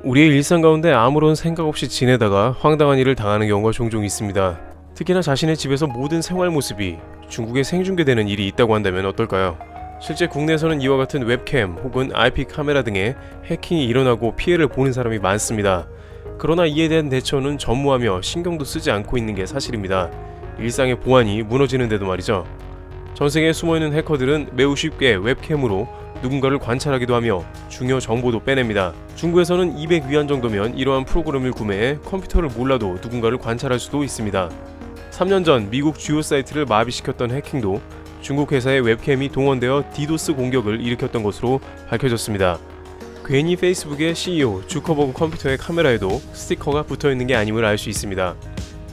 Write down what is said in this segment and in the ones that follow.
우리의 일상 가운데 아무런 생각 없이 지내다가 황당한 일을 당하는 경우가 종종 있습니다. 특히나 자신의 집에서 모든 생활 모습이 중국에 생중계되는 일이 있다고 한다면 어떨까요? 실제 국내에서는 이와 같은 웹캠 혹은 IP 카메라 등의 해킹이 일어나고 피해를 보는 사람이 많습니다. 그러나 이에 대한 대처는 전무하며 신경도 쓰지 않고 있는 게 사실입니다. 일상의 보안이 무너지는데도 말이죠. 전 세계에 숨어있는 해커들은 매우 쉽게 웹캠으로 누군가를 관찰하기도 하며 중요 정보도 빼냅니다. 중국에서는 200위안 정도면 이러한 프로그램을 구매해 컴퓨터를 몰라도 누군가를 관찰할 수도 있습니다. 3년 전 미국 주요 사이트를 마비시켰던 해킹도 중국 회사의 웹캠이 동원되어 디도스 공격을 일으켰던 것으로 밝혀졌습니다. 괜히 페이스북의 CEO 주커버그 컴퓨터의 카메라에도 스티커가 붙어있는 게 아님을 알 수 있습니다.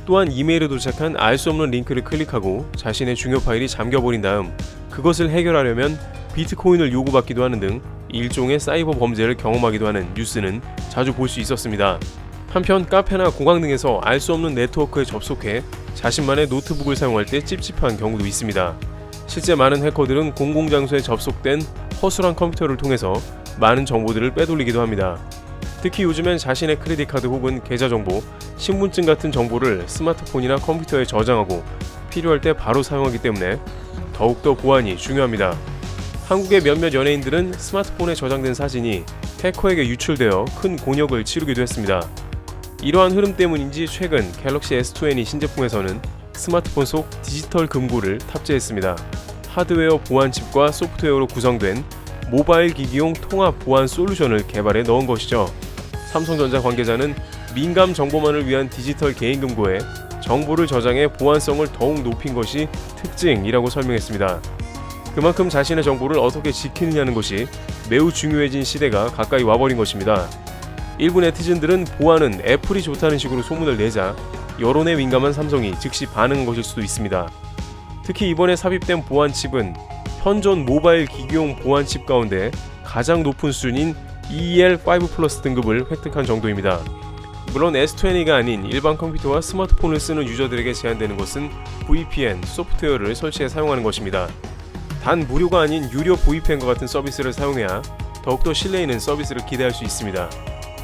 또한 이메일에 도착한 알 수 없는 링크를 클릭하고 자신의 중요 파일이 잠겨버린 다음 그것을 해결하려면 비트코인을 요구받기도 하는 등 일종의 사이버 범죄를 경험하기도 하는 뉴스는 자주 볼 수 있었습니다. 한편 카페나 공항 등에서 알 수 없는 네트워크에 접속해 자신만의 노트북을 사용할 때 찝찝한 경우도 있습니다. 실제 많은 해커들은 공공장소에 접속된 허술한 컴퓨터를 통해서 많은 정보들을 빼돌리기도 합니다. 특히 요즘엔 자신의 크레딧카드 혹은 계좌정보, 신분증 같은 정보를 스마트폰이나 컴퓨터에 저장하고 필요할 때 바로 사용하기 때문에 더욱더 보안이 중요합니다. 한국의 몇몇 연예인들은 스마트폰에 저장된 사진이 해커에게 유출되어 큰 곤욕을 치르기도 했습니다. 이러한 흐름 때문인지 최근 갤럭시 S20 신제품에서는 스마트폰 속 디지털 금고를 탑재했습니다. 하드웨어 보안 칩과 소프트웨어로 구성된 모바일 기기용 통합 보안 솔루션을 개발해 넣은 것이죠. 삼성전자 관계자는 민감 정보만을 위한 디지털 개인 금고에 정보를 저장해 보안성을 더욱 높인 것이 특징이라고 설명했습니다. 그만큼 자신의 정보를 어떻게 지키느냐는 것이 매우 중요해진 시대가 가까이 와버린 것입니다. 일부 네티즌들은 보안은 애플이 좋다는 식으로 소문을 내자 여론에 민감한 삼성이 즉시 반응한 것일 수도 있습니다. 특히 이번에 삽입된 보안칩은 현존 모바일 기기용 보안칩 가운데 가장 높은 수준인 EEL5 플러스 등급을 획득한 정도입니다. 물론 S20가 아닌 일반 컴퓨터와 스마트폰을 쓰는 유저들에게 제한되는 것은 VPN 소프트웨어를 설치해 사용하는 것입니다. 단 무료가 아닌 유료 VPN과 같은 서비스를 사용해야 더욱더 신뢰 있는 서비스를 기대할 수 있습니다.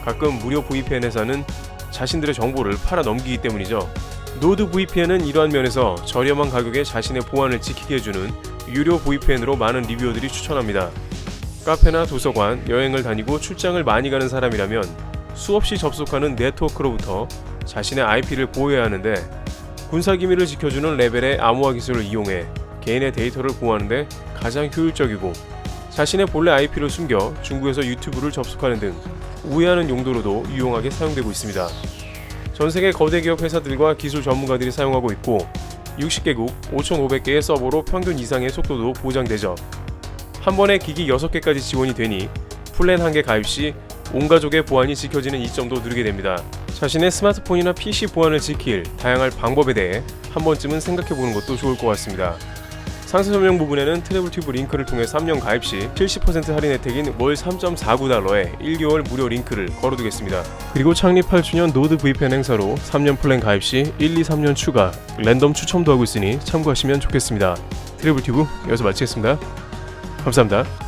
가끔 무료 VPN 회사는 자신들의 정보를 팔아 넘기기 때문이죠. 노드 VPN은 이러한 면에서 저렴한 가격에 자신의 보안을 지키게 해주는 유료 VPN으로 많은 리뷰어들이 추천합니다. 카페나 도서관, 여행을 다니고 출장을 많이 가는 사람이라면 수없이 접속하는 네트워크로부터 자신의 IP를 보호해야 하는데 군사기밀을 지켜주는 레벨의 암호화 기술을 이용해 개인의 데이터를 보호하는 데 가장 효율적이고 자신의 본래 IP를 숨겨 중국에서 유튜브를 접속하는 등 우회하는 용도로도 유용하게 사용되고 있습니다. 전세계 거대 기업 회사들과 기술 전문가들이 사용하고 있고 60개국 5,500개의 서버로 평균 이상의 속도도 보장되죠. 한 번에 기기 6개까지 지원이 되니 플랜 1개 가입 시 온 가족의 보안이 지켜지는 이점도 누리게 됩니다. 자신의 스마트폰이나 PC 보안을 지킬 다양한 방법에 대해 한 번쯤은 생각해보는 것도 좋을 것 같습니다. 상세 설명 부분에는 트래블튜브 링크를 통해 3년 가입 시 70% 할인 혜택인 월 3.49달러에 1개월 무료 링크를 걸어두겠습니다. 그리고 창립 8주년 노드 VPN 행사로 3년 플랜 가입 시 1, 2, 3년 추가 랜덤 추첨도 하고 있으니 참고하시면 좋겠습니다. 트래블튜브 여기서 마치겠습니다. 감사합니다.